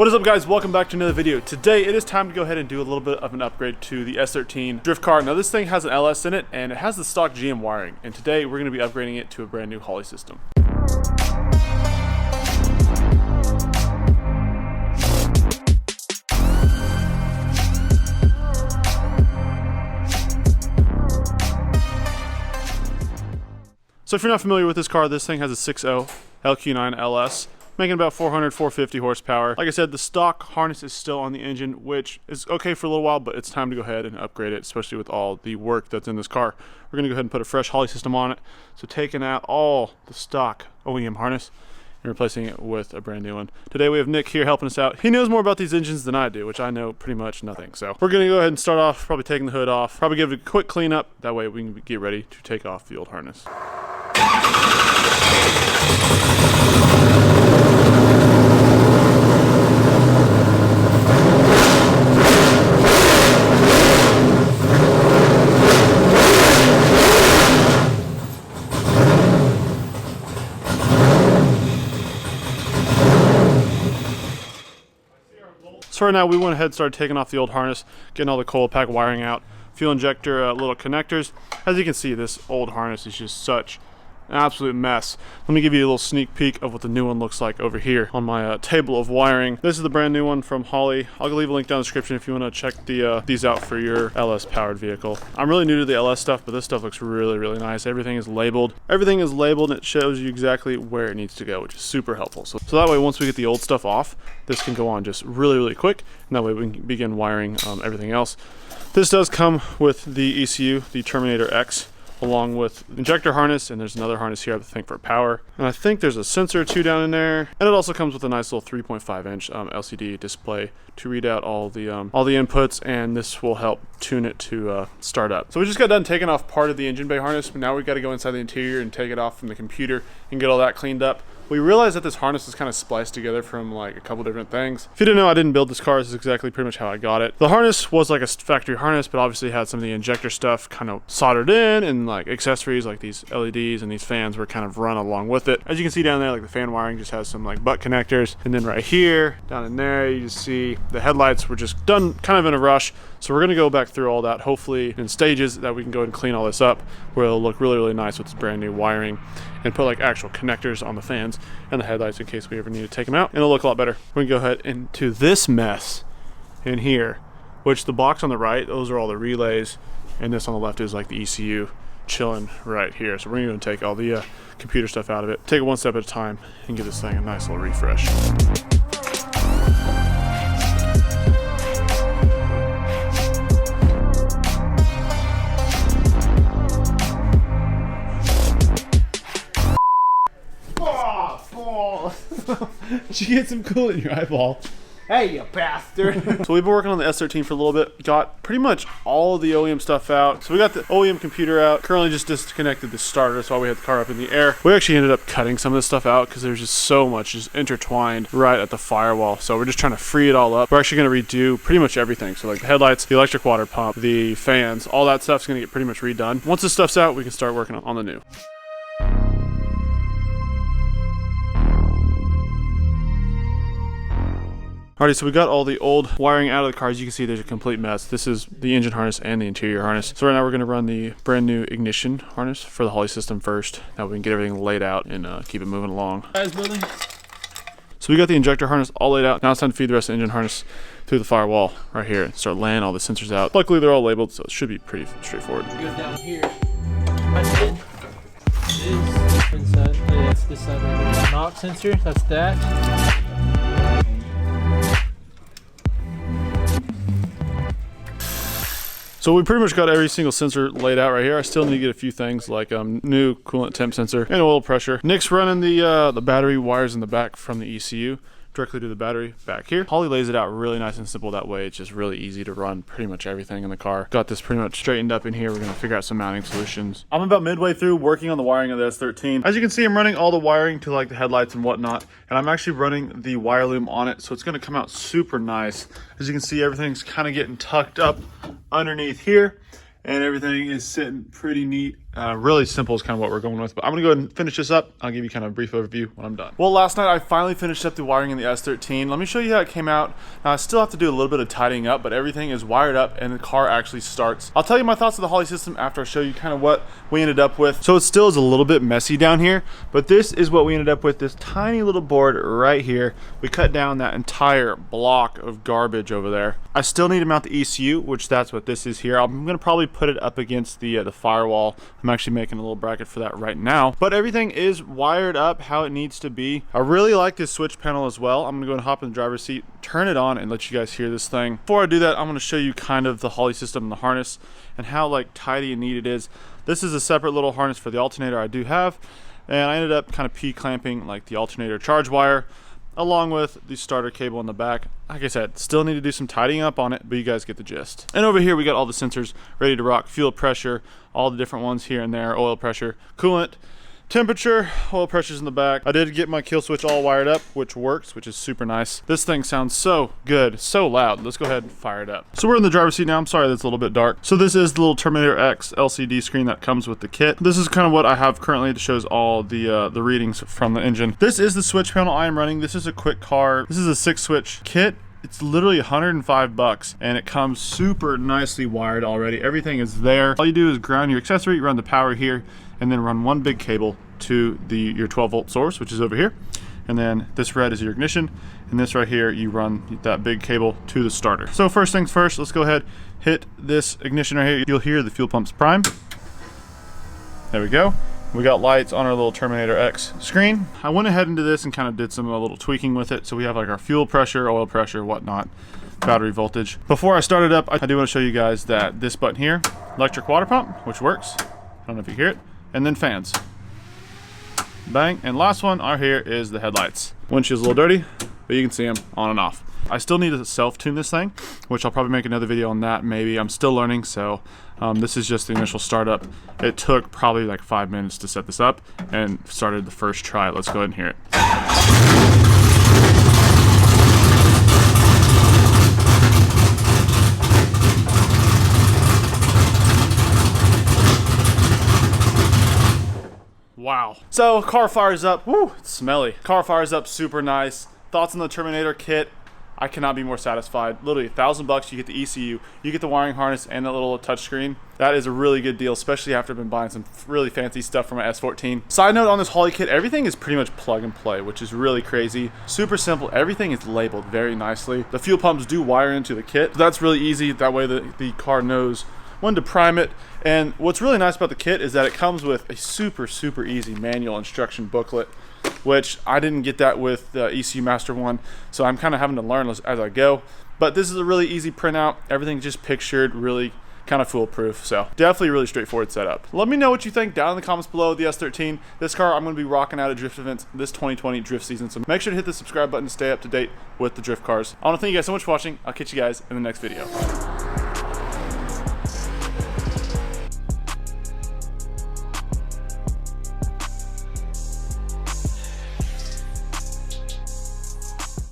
What is up, guys? Welcome back to another video. Today it is time to go ahead and do a little bit of an upgrade to the S13 drift car. Now this thing has an LS in it and it has the stock GM wiring, and today we're going to be upgrading it to a brand new Holley system. So if you're not familiar with this car, this thing has a 6.0 LQ9 LS, making about 450 horsepower. Like I said, the stock harness is still on the engine, which is okay for a little while, but it's time to go ahead and upgrade it, especially with all the work that's in this car. We're gonna go ahead and put a fresh Holley system on it. So taking out all the stock OEM harness and replacing it with a brand new one. Today we have Nick here helping us out. He knows more about these engines than I do, which I know pretty much nothing. So we're gonna go ahead and start off, probably taking the hood off, probably give it a quick cleanup. That way we can get ready to take off the old harness. So right now we went ahead and started taking off the old harness, getting all the coil pack wiring out, fuel injector little connectors. As you can see, this old harness is just such an absolute mess. Let me give you a little sneak peek of what the new one looks like over here on my table of wiring. This is the brand new one from Holley. I'll leave a link down in the description if you want to check these out for your LS powered vehicle. I'm really new to the LS stuff, but this stuff looks really nice. Everything is labeled. Everything is labeled and it shows you exactly where it needs to go, which is super helpful. So that way, once we get the old stuff off, this can go on just really quick, and that way we can begin wiring everything else. This does come with the ECU, the Terminator X, along with injector harness, and there's another harness here I think for power, and I think there's a sensor or two down in there, and it also comes with a nice little 3.5 inch LCD display to read out all the inputs, and this will help tune it to start up. So we just got done taking off part of the engine bay harness, but now we got to go inside the interior and take it off from the computer and get all that cleaned up. We realized that this harness is kind of spliced together from like a couple different things. If you didn't know, I didn't build this car. This is exactly pretty much how I got it. The harness was like a factory harness, but obviously had some of the injector stuff kind of soldered in, and like accessories like these LEDs and these fans were kind of run along with it. As you can see down there, like the fan wiring just has some like butt connectors. And then right here, down in there, you just see the headlights were just done kind of in a rush. So we're gonna go back through all that, hopefully in stages, that we can go ahead and clean all this up where it'll look really nice with this brand new wiring, and put like actual connectors on the fans and the headlights in case we ever need to take them out, and it'll look a lot better. We're gonna go ahead into this mess in here, which the box on the right, those are all the relays, and this on the left is like the ECU chilling right here. So we're gonna take all the computer stuff out of it, take it one step at a time, and give this thing a nice little refresh. Did you get some coolant in your eyeball? Hey, you bastard. So we've been working on the S13 for a little bit. Got pretty much all of the OEM stuff out. So we got the OEM computer out. Currently just disconnected the starter. That's why we had the car up in the air. We actually ended up cutting some of this stuff out because there's just so much just intertwined right at the firewall. So we're just trying to free it all up. We're actually going to redo pretty much everything. So like the headlights, the electric water pump, the fans, all that stuff's going to get pretty much redone. Once this stuff's out, we can start working on the new. Alrighty, so we got all the old wiring out of the car. As you can see, there's a complete mess. This is the engine harness and the interior harness. So right now we're going to run the brand new ignition harness for the Holley system first. Now we can get everything laid out and keep it moving along. So we got the injector harness all laid out. Now it's time to feed the rest of the engine harness through the firewall right here and start laying all the sensors out. Luckily, they're all labeled, so it should be pretty straightforward. It goes down here. Inside. Yeah, that's this side right here. Knock sensor, that's that. So we pretty much got every single sensor laid out right here. I still need to get a few things like new coolant temp sensor and oil pressure. Nick's running the battery wires in the back from the ECU directly to the battery back here. Holley lays it out really nice and simple that way. It's just really easy to run pretty much everything in the car. Got this pretty much straightened up in here. We're gonna figure out some mounting solutions. I'm about midway through working on the wiring of the S13. As you can see, I'm running all the wiring to like the headlights and whatnot, and I'm actually running the wire loom on it, so it's gonna come out super nice. As you can see, everything's kind of getting tucked up underneath here, and everything is sitting pretty neat Really simple is kind of what we're going with, but I'm gonna go ahead and finish this up. I'll give you kind of a brief overview when I'm done. Well, last night I finally finished up the wiring in the S13. Let me show you how it came out. Now I still have to do a little bit of tidying up, but everything is wired up and the car actually starts. I'll tell you my thoughts of the Holley system after I show you kind of what we ended up with. So it still is a little bit messy down here, but this is what we ended up with, this tiny little board right here. We cut down that entire block of garbage over there. I still need to mount the ECU, which that's what this is here. I'm gonna probably put it up against the firewall. I'm actually making a little bracket for that right now, but everything is wired up how it needs to be. I really like this switch panel as well. I'm gonna go and hop in the driver's seat, turn it on, and let you guys hear this thing. Before I do that, I'm gonna show you kind of the Holley system and the harness and how like tidy and neat it is. This is a separate little harness for the alternator I do have, and I ended up kind of P-clamping like the alternator charge wire along with the starter cable in the back. Like I said, still need to do some tidying up on it, but you guys get the gist. And over here we got all the sensors ready to rock: fuel pressure, all the different ones here and there, oil pressure, coolant, temperature, oil pressures in the back. I did get my kill switch all wired up, which works, which is super nice. This thing sounds so good, so loud. Let's go ahead and fire it up. So we're in the driver's seat now. I'm sorry that's a little bit dark. So this is the little Terminator X LCD screen that comes with the kit. This is kind of what I have currently. It shows all the readings from the engine. This is the switch panel I am running. This is a quick car. This is a 6-switch kit. It's literally 105 bucks and it comes super nicely wired already. Everything is there. All you do is ground your accessory, run the power here, and then run one big cable to your 12-volt source, which is over here. And then this red is your ignition, and this right here, you run that big cable to the starter. So first things first, let's go ahead, hit this ignition right here. You'll hear the fuel pumps prime. There we go. We got lights on our little Terminator X screen. I went ahead into this and kind of did a little tweaking with it. So we have like our fuel pressure, oil pressure, whatnot, battery voltage. Before I start it up, I do want to show you guys that this button here, electric water pump, which works. I don't know if you hear it. And then fans. Bang. And last one out here is the headlights. Windshield's a little dirty, but you can see them on and off. I still need to self-tune this thing, which I'll probably make another video on that maybe. I'm still learning, so this is just the initial startup. It took probably like 5 minutes to set this up and started the first try. Let's go ahead and hear it. Wow. So car fires up. Woo, it's smelly. Car fires up super nice. Thoughts on the Terminator kit? I cannot be more satisfied. Literally $1,000, you get the ECU, you get the wiring harness and the little touchscreen. That is a really good deal, especially after I've been buying some really fancy stuff for my S14. Side note on this Holley kit, everything is pretty much plug and play, which is really crazy. Super simple, everything is labeled very nicely. The fuel pumps do wire into the kit, so that's really easy. That way the car knows when to prime it. And what's really nice about the kit is that it comes with a super easy manual instruction booklet, which I didn't get that with the ECU Master 1, so I'm kind of having to learn as I go. But this is a really easy printout. Everything's just pictured, really kind of foolproof. So definitely really straightforward setup. Let me know what you think down in the comments below. The S13, this car I'm going to be rocking out at drift events this 2020 drift season. So make sure to hit the subscribe button to stay up to date with the drift cars. I want to thank you guys so much for watching. I'll catch you guys in the next video.